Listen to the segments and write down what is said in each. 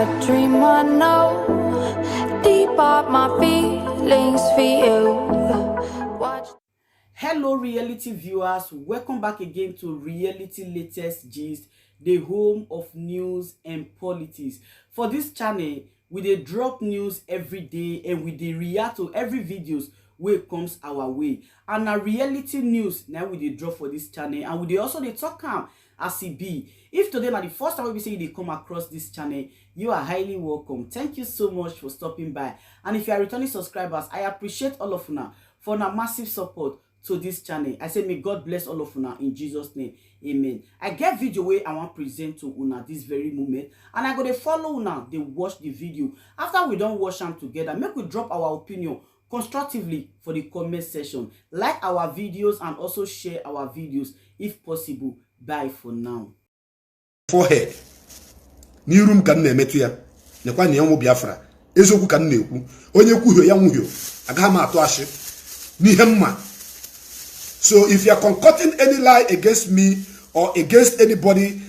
a dream I know. Deep up my feelings for you. Watch. Hello reality viewers, welcome back again to Reality Latest Gist, the home of news and politics. For this channel, we dey drop news every day and we dey react to every videos wey comes our way. And na reality news now we dey drop for this channel, and we dey also dey talk am as e be. If today na the first time we say you dey come across this channel, you are highly welcome. Thank you so much for stopping by. And if you are returning subscribers, I appreciate all of una for una massive support to this channel. I say may God bless all of una in Jesus name. Amen. I get video wey I want present to una this very moment, and I go dey follow una dey watch the video. After we don watch am together, make we drop our opinion constructively for the comment section. Like our videos and also share our videos if possible. Bye for now. Forehead n'irum ka na-emetu ya nekwa na yanwu Biafra eziokwu ka na-ekwu onye kwuhio ya nwuhio agaghị m atụ ashị n'ihe mma. So if you are concocting any lie against me or against anybody,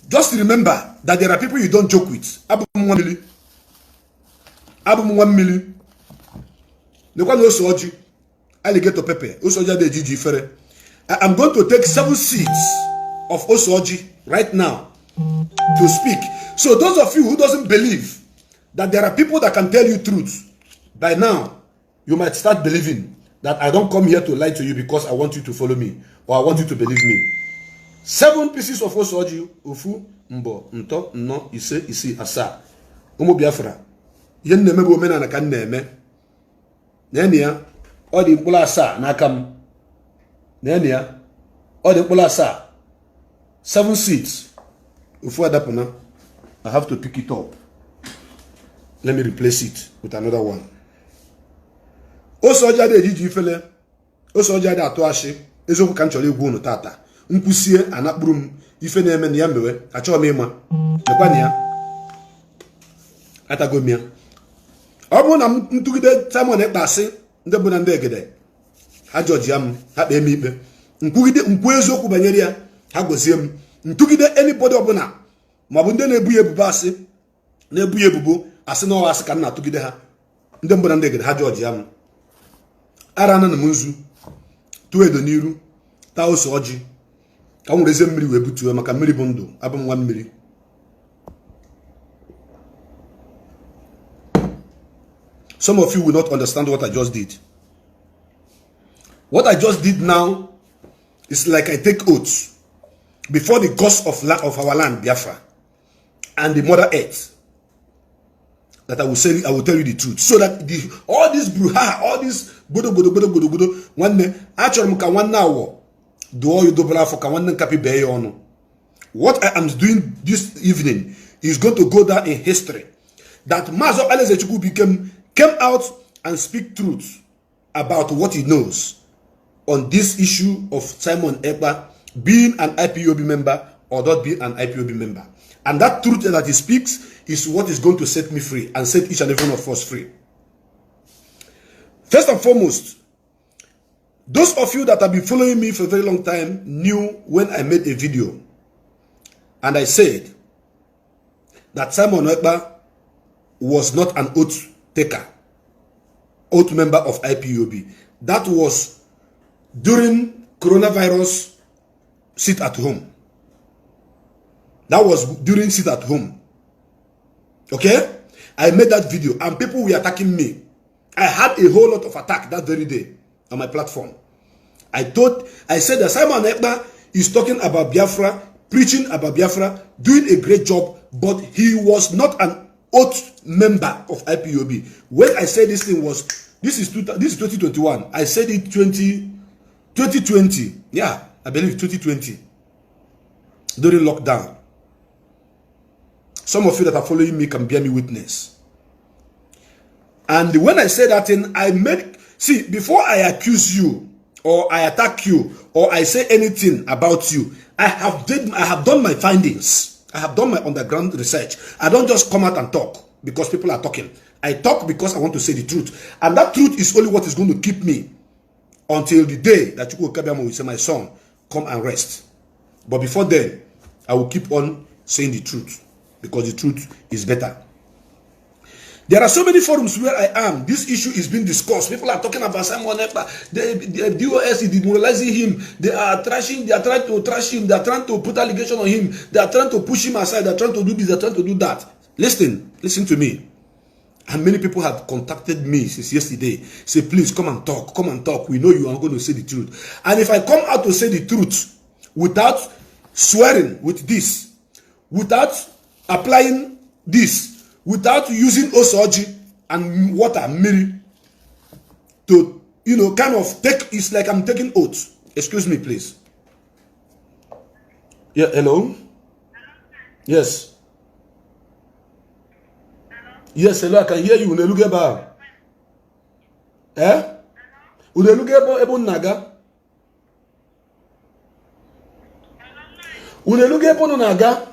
just remember that there are people you don't joke with. Abum 1 million. Abum 1 million. Nekwa no soji alligator pepper osoja de jiji fere. I'm going to take 7 seeds of Osoji right now to speak. So those of you who doesn't believe that there are people that can tell you truth, by now you might start believing that I don't come here to lie to you because I want you to follow me or I want you to believe me. 7 pieces of Osoji, Ufu, Mbo, Nto, No, Ise, Isi, Asa. Umu Biafra. Yen neme bo mena na kan neme. Nenia, odi mpula asa na kam. Nenia, odi mpula asa. 7 seeds. Before that, I have to pick it up. Let me replace it with another one. Osoja de jiji fele. Osoja de atuashi. Ezoku kanchole egwu unu tata. Nkwusie anakpuru m ife na-eme na ya mewe. Achọ m ịma. Lekwa na ya. Atago m ya. Ọ bụrụ na m ntụgide Simon Ekpasi ndị bụ na ndị egede. Ha jọji ya m, ha kpee m ikpe. Nkwu eziokwu banyere ya, ha gozie m. Ntụgide anybody ọbụla ma ọ bụ ndị na-ebu ya ebubo asị, na-ebu ya ebubo asị na ọwa asị ka nna atụgide ha. Ndị mbụ na ndị egede ha jọji ya m. Ara na m nzu tụọ edo n'iru taa ose ọjị ka m wereze mmiri wee butuo maka mmiri bụ ndụ abụ m nwa mmiri. Some of you will not understand what I just did. What I just did now is like I take oaths before the gods of our land, Biafra, and the Mother Earth, that I will tell you the truth, so that all this bruha, all this bodo one actually ka one now do all you double for ka one kapi be ono. What I am doing this evening is going to go down in history. That Mazo Alezechukwu came out and speak truth about what he knows on this issue of Simon Ekpa being an IPOB member or not being an IPOB member. And that truth that he speaks is what is going to set me free and set each and every one of us free. First and foremost, those of you that have been following me for a very long time knew when I made a video and I said that Simon Ekpa was not an oath taker, oath member of IPOB. That was during coronavirus sit at home. That was during sit at home. Okay? I made that video and people were attacking me. I had a whole lot of attack that very day on my platform. I said that Simon Ekpa is talking about Biafra, preaching about Biafra, doing a great job, but he was not an oath member of IPOB. When I said this thing was, this is 2021. I said it 2020. Yeah, I believe 2020. During lockdown. Some of you that are following me can bear me witness. And when I say that thing, before I accuse you, or I attack you, or I say anything about you, I have done my findings. I have done my underground research. I don't just come out and talk because people are talking. I talk because I want to say the truth. And that truth is only what is going to keep me until the day that Chukwu Okabiama will say, my son, come and rest. But before then, I will keep on saying the truth. because the truth is better. There are so many forums where I am. This issue is being discussed. People are talking about Simon Ekpa. The DOS is demoralizing him. They are trashing. They are trying to trash him. They are trying to put allegation on him. They are trying to push him aside. They are trying to do this. They are trying to do that. Listen to me. And many people have contacted me since yesterday. Say, please come and talk. Come and talk. We know you are going to say the truth. And if I come out to say the truth without swearing with this, without applying this, without using osoji and water, miri, to, kind of take, it's like I'm taking oath. Excuse me, please. Yeah, hello? Yes. Yes, hello, I can hear you. Unelugeba. Eh? Unelugeba ebo naga. Unelugeba no naga.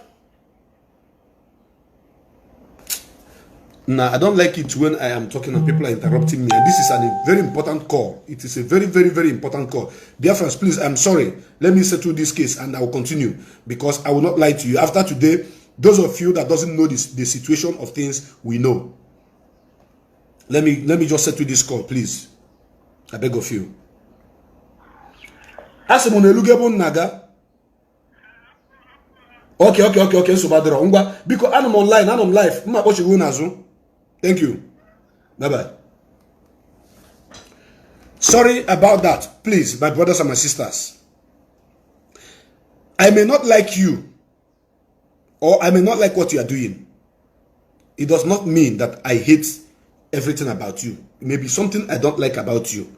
Now, I don't like it when I am talking and people are interrupting me. And this is a very important call. It is a very, very, very important call. Dear friends, please, I'm sorry. Let me settle this case and I will continue because I will not lie to you. After today, those of you that doesn't know the situation of things, we know. Let me just settle this call, please. I beg of you. Naga. Okay. So bad. Because I'm online, I'm live. Thank you. Bye-bye. Sorry about that. Please, my brothers and my sisters. I may not like you, or I may not like what you are doing. It does not mean that I hate everything about you. It may be something I don't like about you.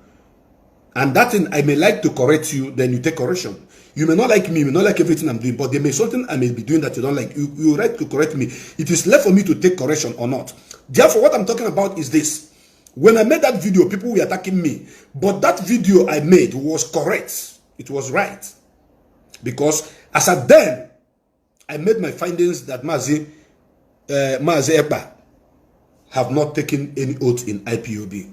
And that thing, I may like to correct you, then you take correction. You may not like me, you may not like everything I'm doing, but there may be something I may be doing that you don't like. You right to correct me. It is left for me to take correction or not. Therefore, what I'm talking about is this. When I made that video, people were attacking me. But that video I made was correct. It was right. Because as at then, I made my findings that Mazi Ekpa have not taken any oath in IPOB.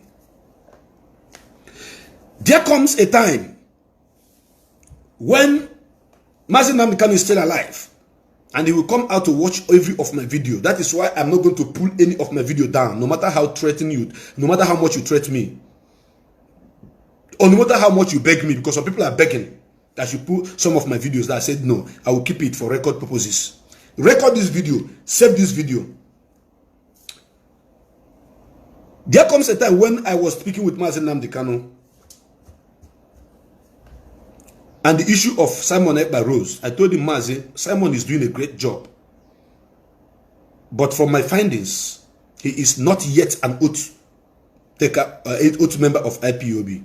There comes a time when Mazi Nnamdi Kanu is still alive and he will come out to watch every of my video. That is why I'm not going to pull any of my video down, no matter how threatening you, no matter how much you threaten me, or no matter how much you beg me, because some people are begging that you put some of my videos that I said no, I will keep it for record purposes. Record this video, save this video. There comes a time when I was speaking with Mazi Nnamdi Kanu, and the issue of Simon Ekpa rose. I told him, Mazi, Simon is doing a great job. But from my findings, he is not yet an oath taker, oath member of IPOB.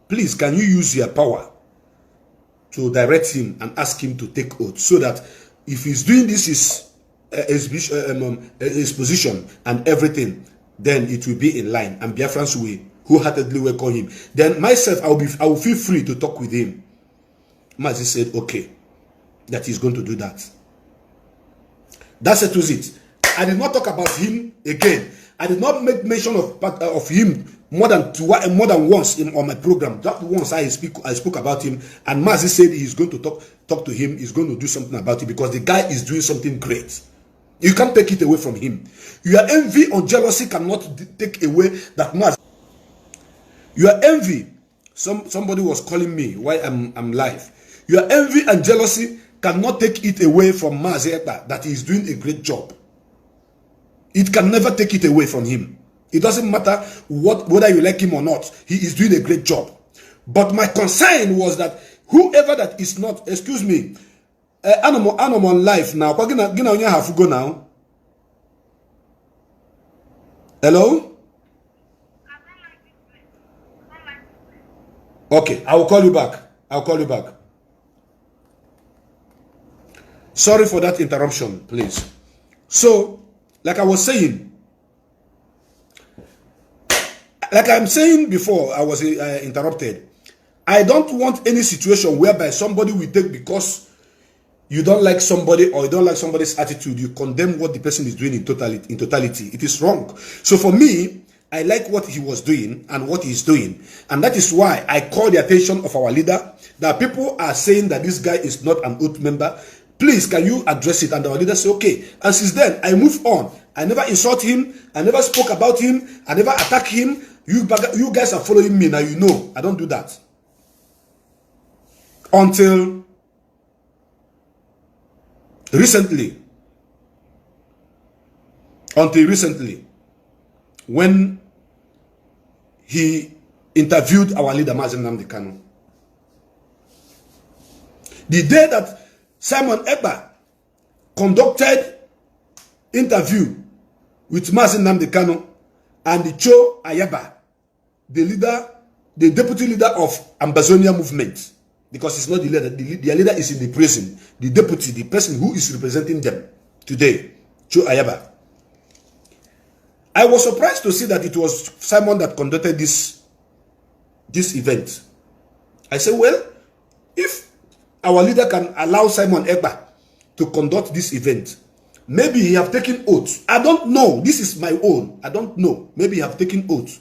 Please, can you use your power to direct him and ask him to take oath, so that if he's doing this his position and everything, then it will be in line, and Biafrans will wholeheartedly welcome him. Then myself, I will feel free to talk with him. Mazi said, okay, that he's going to do that. That settles it. I did not talk about him again. I did not make mention of him more than once on my program. That once I spoke about him, and Mazi said he's going to talk to him. He's going to do something about it because the guy is doing something great. You can't take it away from him. Your envy or jealousy cannot take away that Mazi. Your envy. Somebody was calling me while I'm live. Your envy and jealousy cannot take it away from Mazi Ekpa that he is doing a great job. It can never take it away from him. It doesn't matter whether you like him or not. He is doing a great job. But my concern was that whoever that is not, excuse me, animal life now. Have go now. Hello? Okay, I will call you back. I'll call you back. Sorry for that interruption, please. So, like I was saying, like I'm saying before I was interrupted, I don't want any situation whereby somebody will take because you don't like somebody or you don't like somebody's attitude, you condemn what the person is doing in totality. It is wrong. So for me, I like what he was doing and what he's doing. And that is why I call the attention of our leader that people are saying that this guy is not an oath member. Please, can you address it? And our leader said, okay. And since then, I moved on. I never insult him. I never spoke about him. I never attack him. You guys are following me now. You know, I don't do that. Until recently, when he interviewed our leader, Mazi Nnamdi Kanu. The day that Simon Ekpa conducted interview with Mazi Nnamdi Kanu and Joe Ayaba, the deputy leader of Ambazonia movement, because it's not the leader, their leader is in the prison. The deputy, the person who is representing them today, Joe Ayaba. I was surprised to see that it was Simon that conducted this event. I said, well, if our leader can allow Simon Ekpa to conduct this event, maybe he have taken oath. I don't know. This is my own. I don't know. Maybe he have taken oath.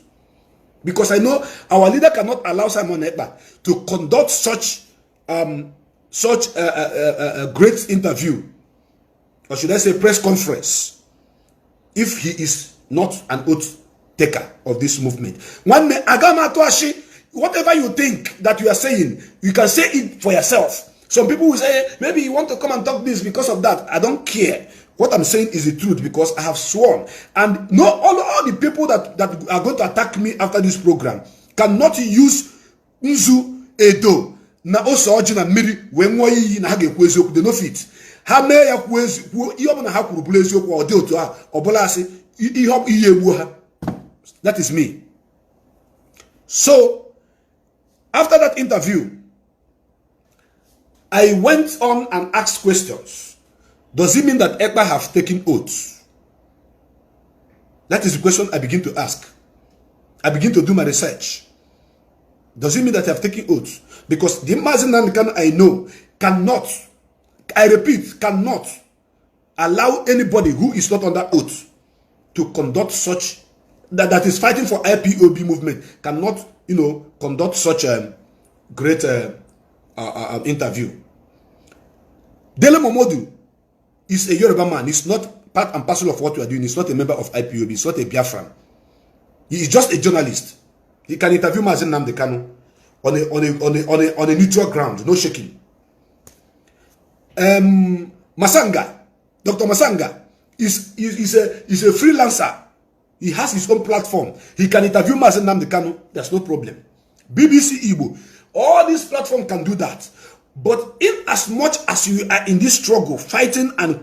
Because I know our leader cannot allow Simon Ekpa to conduct such a great interview, or should I say press conference, if he is not an oath taker of this movement. One may Agama Toashi, whatever you think that you are saying, you can say it for yourself. Some people will say, maybe you want to come and talk this because of that. I don't care. What I'm saying is the truth, because I have sworn. And no, all the people that are going to attack me after this program cannot use Nzu Edo na oso oji na mmiri we nwo iyi na ha ga-ekwu eziokwu. They no fit. Ha mee ya kwu eziokwu, ihe ọbụla ha kwuru bụrụ eziokwu, ọ dị otu a, ọbụla asị ihe egbu ha. That is me. So, after that interview, I went on and asked questions. Does it mean that Ekpa have taken oaths? That is the question I begin to ask. I begin to do my research. Does it mean that I have taken oaths? Because the Mazi Nnamdi Kanu I know cannot, I repeat, cannot allow anybody who is not under oath to conduct such, that is fighting for IPOB movement, cannot, conduct such a great interview. Dele Momodu is a Yoruba man. He's not part and parcel of what we are doing. He's not a member of IPOB. He's not a Biafran. He is just a journalist. He can interview Mazi Nnamdi Kanu on a neutral ground, no shaking. Masanga, Dr. Masanga is a freelancer. He has his own platform. He can interview Mazi Nnamdi Kanu. There's no problem. BBC Igbo, all these platforms can do that. But in as much as you are in this struggle, fighting and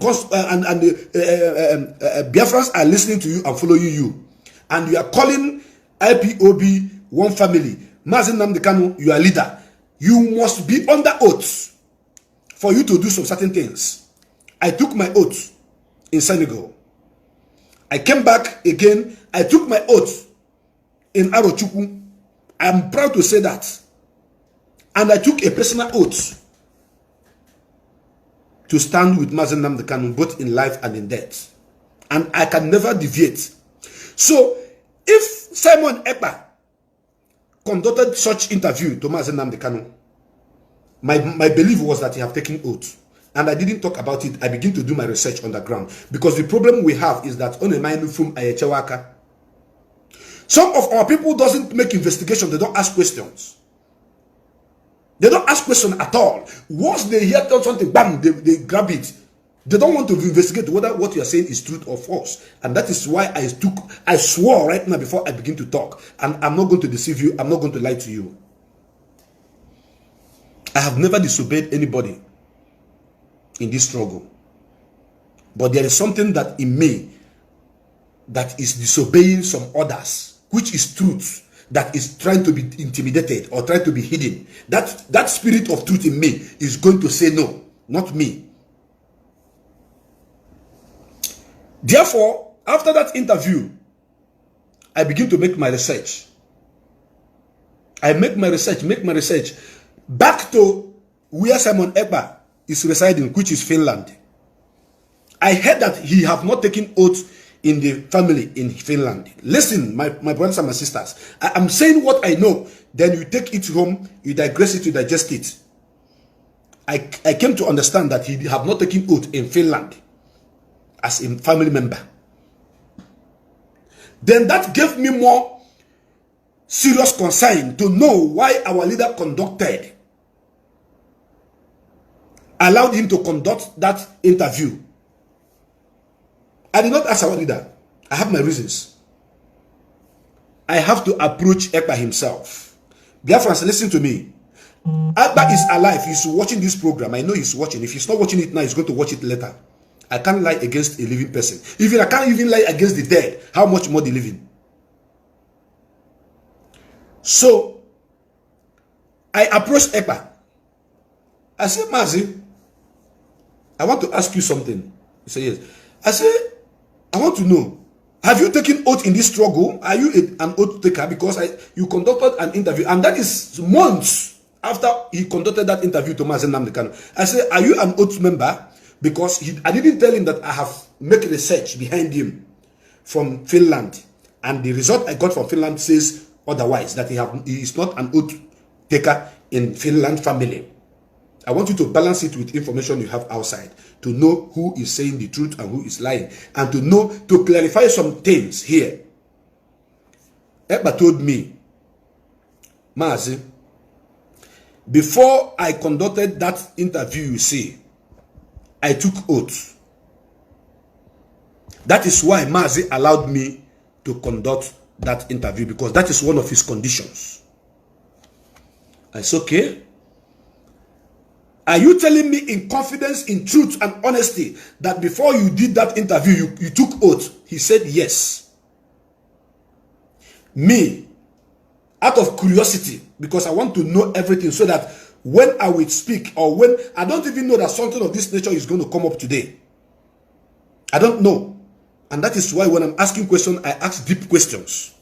Biafrans are listening to you and following you, and you are calling IPOB one family, Mazi Nnamdi Kanu, you are leader, you must be under oath for you to do some certain things. I took my oath in Senegal. I came back again. I took my oath in Arochukwu. I'm proud to say that. And I took a personal oath to stand with Mazi Nnamdi Kanu both in life and in death. And I can never deviate. So, if Simon Ekpa conducted such interview to Mazi Nnamdi Kanu, my belief was that he have taken oath. And I didn't talk about it. I begin to do my research on the ground. Because the problem we have is that on a mind from Ayechewaka, some of our people doesn't make investigation. They don't ask questions. They don't ask questions at all. Once they hear something, bam, they grab it. They don't want to investigate whether what you are saying is truth or false. And that is why I swore right now before I begin to talk. And I'm not going to deceive you. I'm not going to lie to you. I have never disobeyed anybody in this struggle. But there is something that in me that is disobeying some others, which is truth, that is trying to be intimidated or trying to be hidden. That spirit of truth in me is going to say no, not me. Therefore, after that interview, I begin to make my research. I make my research back to where Simon Ekpa is residing, which is Finland. I heard that he have not taken oath in the family in Finland. Listen, my brothers and my sisters, I'm saying what I know. Then you take it home, you digress it, you digest it. I came to understand that he have not taken oath in Finland as a family member. Then that gave me more serious concern to know why our leader allowed him to conduct that interview. I did not ask our leader. I have my reasons. I have to approach Ekpa himself. Biafrans, listen to me. Ekpa is alive. He's watching this program. I know he's watching. If he's not watching it now, he's going to watch it later. I can't lie against a living person. Even I can't even lie against the dead. How much more the living? So, I approached Ekpa. I said, Mazi, I want to ask you something. He said, yes. I said, I want to know, have you taken oath in this struggle? Are you an oath taker? Because you conducted an interview, and that is months after he conducted that interview to Mazi Nnamdi Kanu. I said, are you an oath member? Because I didn't tell him that I have made research behind him from Finland, and the result I got from Finland says otherwise, that he is not an oath taker in Finland family. I want you to balance it with information you have outside to know who is saying the truth and who is lying, and to clarify some things here. Ekpa told me, Mazi, before I conducted that interview, you see, I took oath. That is why Mazi allowed me to conduct that interview, because that is one of his conditions. I said, okay. Are you telling me in confidence, in truth and honesty, that before you did that interview, you took oath? He said yes. Me, out of curiosity, because I want to know everything, so that when I will speak, or when I don't even know that something of this nature is going to come up today. I don't know. And that is why when I'm asking questions, I ask deep questions.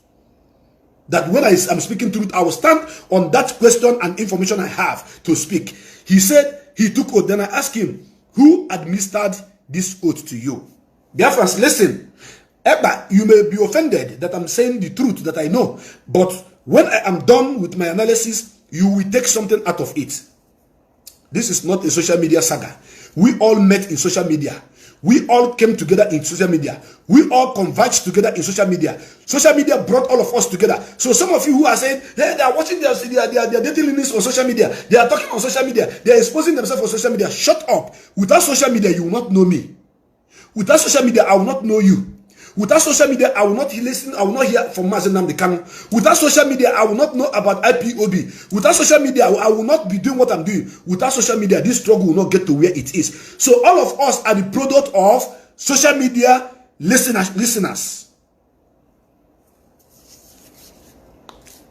That when I'm speaking truth, I will stand on that question and information I have to speak. He said he took oath. Then I asked him, who administered this oath to you? Biafrans, listen. Ekpa, you may be offended that I'm saying the truth that I know. But when I am done with my analysis, you will take something out of it. This is not a social media saga. We all met in social media. We all came together in social media. We all converged together in social media. Social media brought all of us together. So some of you who are saying, hey, they are watching their dating links on social media. They are talking on social media. They are exposing themselves on social media. Shut up. Without social media, you will not know me. Without social media, I will not know you. Without social media, I will not listen. I will not hear from Mazi Nnamdi Kanu. Without social media, I will not know about IPOB. Without social media, I will not be doing what I'm doing. Without social media, this struggle will not get to where it is. So all of us are the product of social media listeners.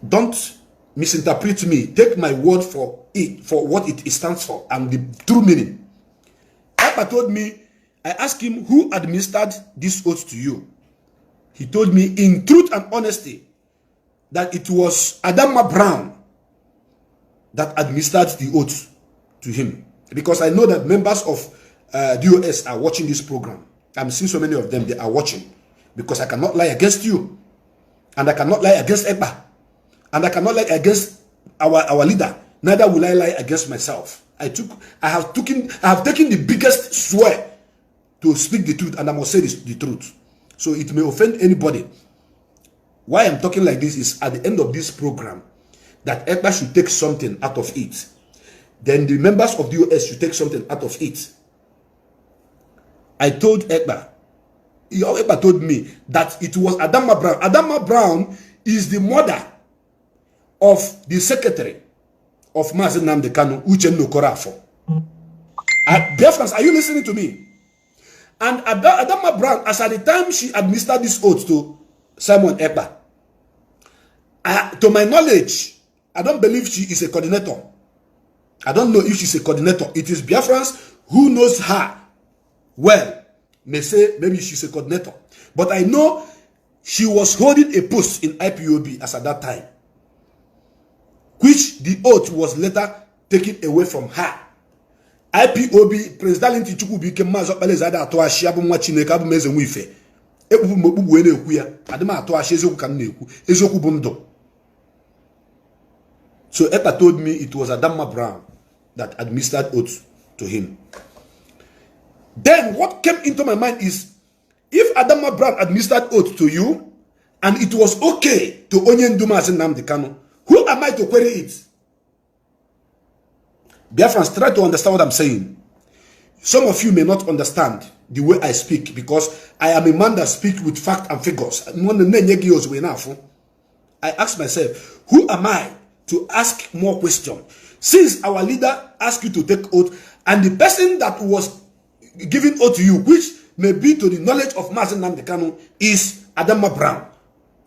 Don't misinterpret me. Take my word for it, for what it stands for, and the true meaning. Ekpa told me, I asked him, who administered this oath to you? He told me in truth and honesty that it was Adama Brown that administered the oath to him. Because I know that members of DOS are watching this program. I'm seeing so many of them, they are watching. Because I cannot lie against you. And I cannot lie against Ekpa. And I cannot lie against our leader. Neither will I lie against myself. I have taken the biggest swear to speak the truth, and I must say the truth. So it may offend anybody. Why I'm talking like this is at the end of this program, that Ekpa should take something out of it. Then the members of the US should take something out of it. I told Ekpa, Ekpa told me that it was Adama Brown. Adama Brown is the mother of the secretary of Mazi Nnamdi Kanu, Uchenna Okorafor. Biafrans, are you listening to me? And Adama Brown, as at the time she administered this oath to Simon Ekpa, to my knowledge, I don't believe she is a coordinator. I don't know if she's a coordinator. It is Biafrans who knows her well may say maybe she's a coordinator. But I know she was holding a post in IPOB as at that time, which the oath was later taken away from her. IPOB President Chukwu Bike Mazi Okpaleze atụ ashi abụ nwa Chineke abụ meze nwe ife ekwu mokpugbu na-ekwu ya adịm atụ ashi eziokwu ka m na-ekwu eziokwu bụ ndụ. So Ekpa told me it was Adama Brown that administered oath to him. Then what came into my mind is, if Adamma Brown administered oath to you, and it was okay to Onyendu Mazi Nnamdi Kanu, who am I to query it? Biafrans, try to understand what I'm saying. Some of you may not understand the way I speak, because I am a man that speaks with fact and figures. I ask myself, who am I to ask more questions? Since our leader asked you to take oath, and the person that was giving oath to you, which may be to the knowledge of Mazi Nnamdi Kanu, is Adamma Brown.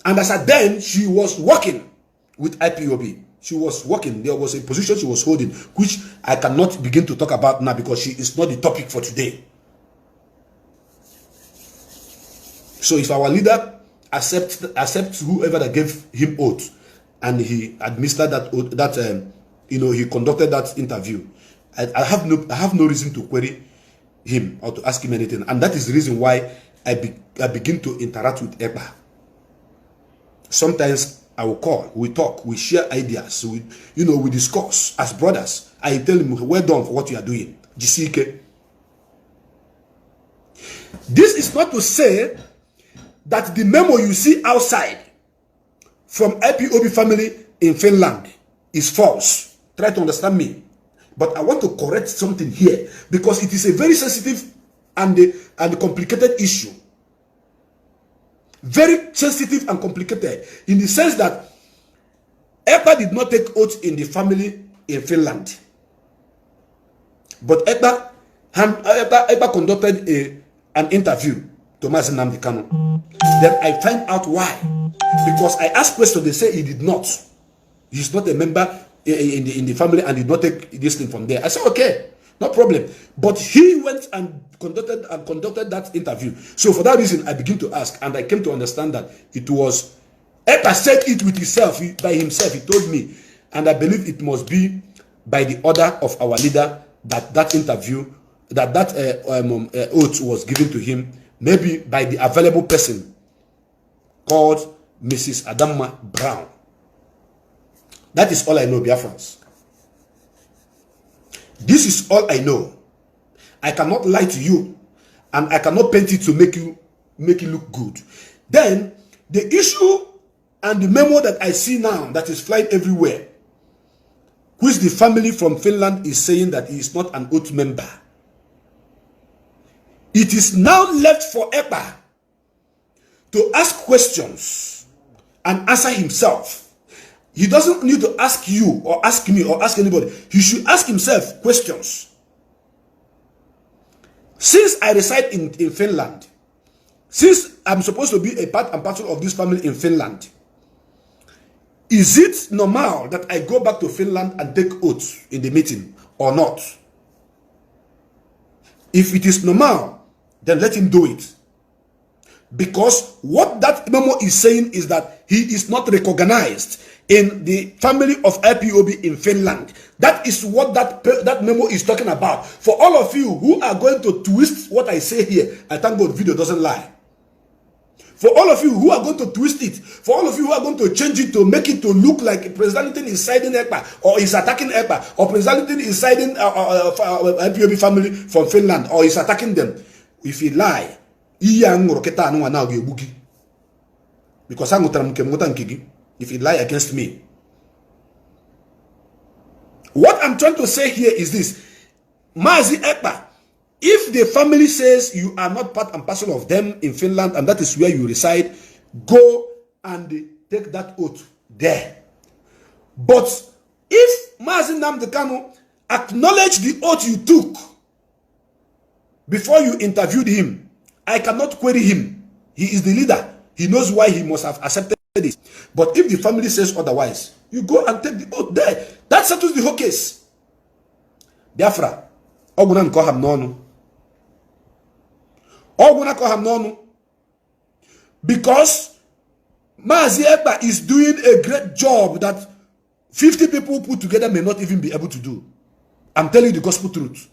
And as at then, she was working with IPOB. She was working. There was a position she was holding, which I cannot begin to talk about now because she is not the topic for today. So if our leader accepts whoever that gave him oath, and he administered that oath, he conducted that interview, I have no reason to query him or to ask him anything, and that is the reason why I begin to interact with Ekpa. Sometimes I will call, we talk, we share ideas, we discuss as brothers. I tell him, well done for what you are doing. GCK. This is not to say that the memo you see outside from IPOB family in Finland is false. Try to understand me. But I want to correct something here, because it is a very sensitive and complicated issue. Very sensitive and complicated, in the sense that Ekpa did not take oath in the family in Finland. But Ekpa conducted an interview to Mazi Nnamdi Kanu. Then I find out why. Because I asked questions, they say he did not. He's not a member in the family and did not take this thing from there. I said, okay, no problem. But he went and conducted that interview. So for that reason, I begin to ask, and I came to understand that it was Ekpa said it with himself, by himself. He told me, and I believe it must be by the order of our leader that interview, that oath was given to him, maybe by the available person called Mrs. Adamma Brown. That is all I know, Biafrans. This is all I know. I cannot lie to you, and I cannot paint it to make it look good. Then the issue and the memo that I see now that is flying everywhere, which the family from Finland is saying that he is not an oath member. It is now left for Ekpa to ask questions and answer himself. He doesn't need to ask you or ask me or ask anybody. He should ask himself questions. Since I reside in Finland, since I'm supposed to be a part and parcel of this family in Finland, is it normal that I go back to Finland and take oath in the meeting or not? If it is normal, then let him do it. Because what that memo is saying is that he is not recognized in the family of IPOB in Finland. That is what that memo is talking about. For all of you who are going to twist what I say here, I thank God video doesn't lie. For all of you who are going to twist it, for all of you who are going to change it to make it to look like President Linton is siding Ekpa or is attacking Ekpa, or President Linton is siding IPOB family from Finland or is attacking them, if he lie, because if he lie against me. What I'm trying to say here is this: Mazi Ekpa, if the family says you are not part and parcel of them in Finland and that is where you reside, go and take that oath there. But if Mazi Nnamdi Kanu acknowledge the oath you took before you interviewed him, I cannot query him. He is the leader. He knows why he must have accepted it. But if the family says otherwise, you go and take the oath there. That settles the whole case. Biafra, Ogunan Koham Nonu. Oguna Koham Nonu. Because Mazi Ekpa is doing a great job that 50 people put together may not even be able to do. I'm telling you the gospel truth.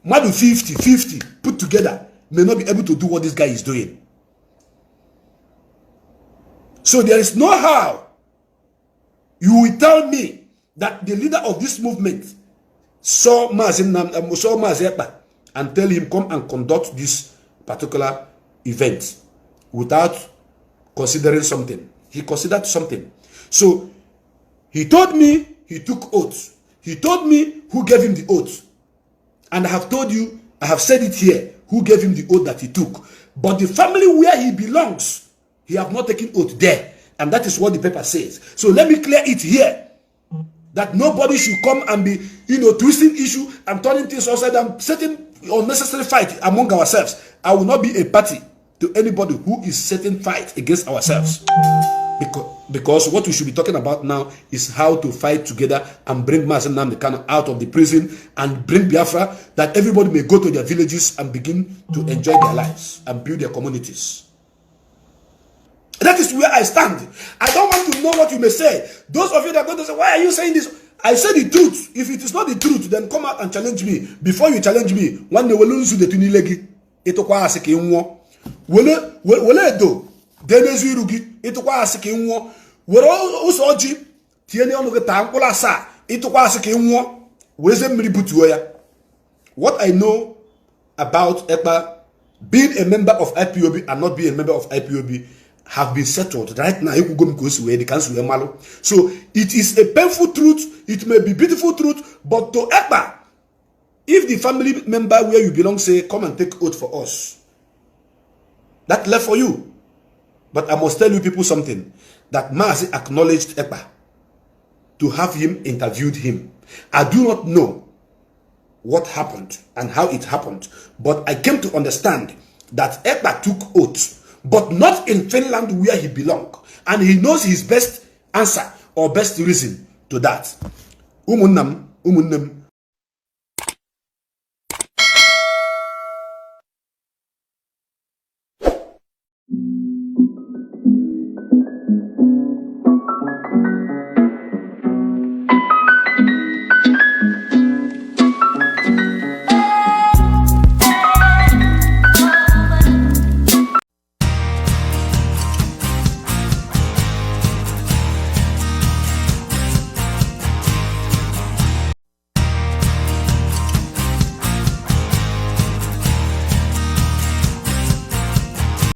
More than 50 put together may not be able to do what this guy is doing. So there is no how you will tell me that the leader of this movement saw Mazi Ekpa and tell him, come and conduct this particular event without considering something. He considered something. So he told me he took oath. He told me who gave him the oath. And I have told you, I have said it here, who gave him the oath that he took. But the family where he belongs, he have not taken oath there. And that is what the paper says. So let me clear it here. That nobody should come and be, twisting issue and turning things upside down, setting unnecessary fight among ourselves. I will not be a party to anybody who is setting fight against ourselves. Because what we should be talking about now is how to fight together and bring Mazi Nnamdi Kanu out of the prison and bring Biafra, that everybody may go to their villages and begin to enjoy their lives and build their communities. That is where I stand. I don't want to know what you may say. Those of you that are going to say, why are you saying this? I say the truth. If it is not the truth, then come out and challenge me. Before you challenge me, one day we'll lose the tunilegi. Ito kwa asike nwo. Wole do. Denezu irugi. Ito kwa asike nwo. Were usoji. Tiene onu geta nkola sa. Ito kwa asike nwo. Weze mmiri butuo ya. What I know about Ekpa being a member of IPOB and not being a member of IPOB have been settled right now. So it is a painful truth, it may be beautiful truth, but to Ekpa, if the family member where you belong say, come and take oath for us, that left for you. But I must tell you people something, that Mazi acknowledged Ekpa to have him interviewed him. I do not know what happened and how it happened, but I came to understand that Ekpa took oath, but not in Finland where he belongs. And he knows his best answer or best reason to that. Umunnam,